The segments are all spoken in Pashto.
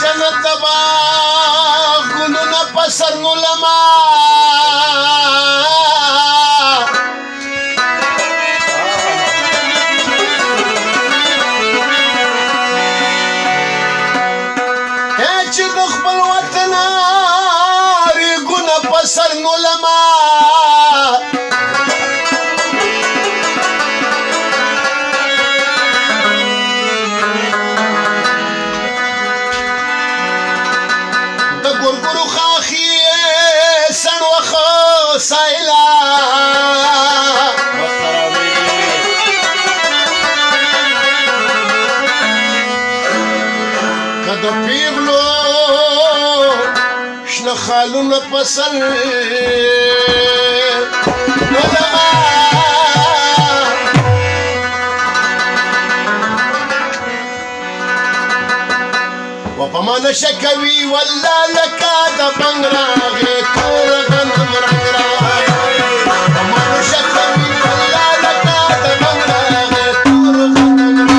جنت دبا گلونا پسر نولما چې د خپل وطن ریګونه په سر نولما د ګورګورو خاخي سن وخه سایلا کده پیغلو شنه خالونه پسل نولما وپمان شکوي والله لکه د بنګ راغې تور غنم رنګ راغې وپمان شکوي والله لکه د بنګ راغې تور غنم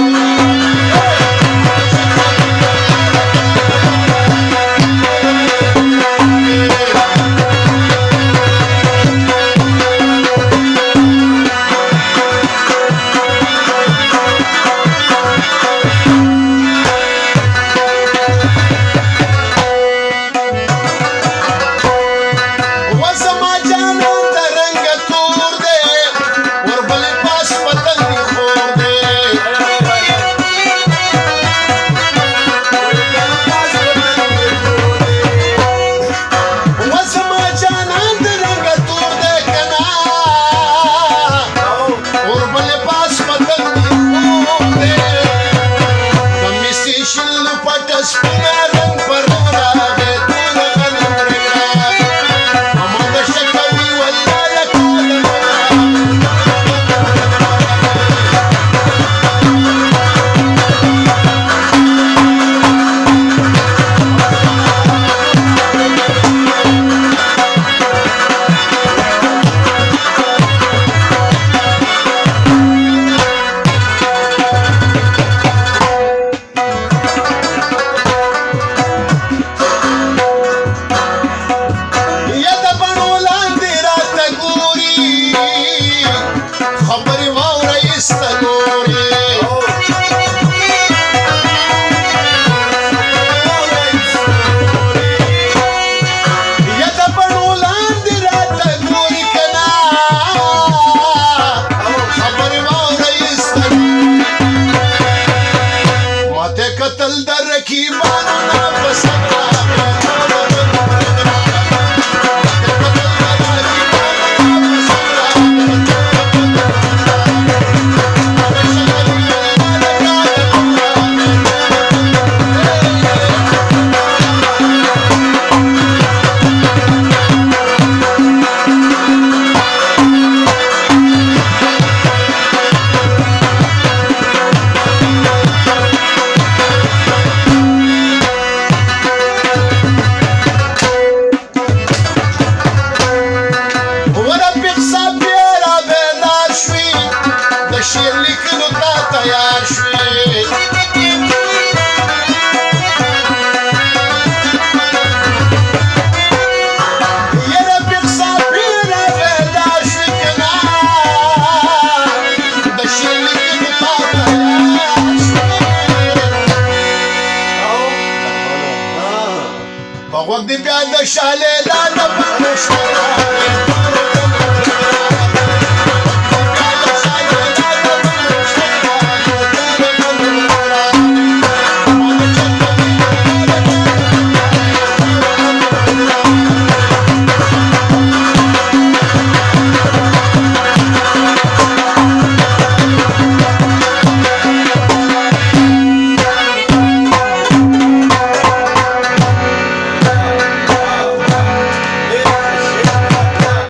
وقت بیا د شاله لاله په مشوره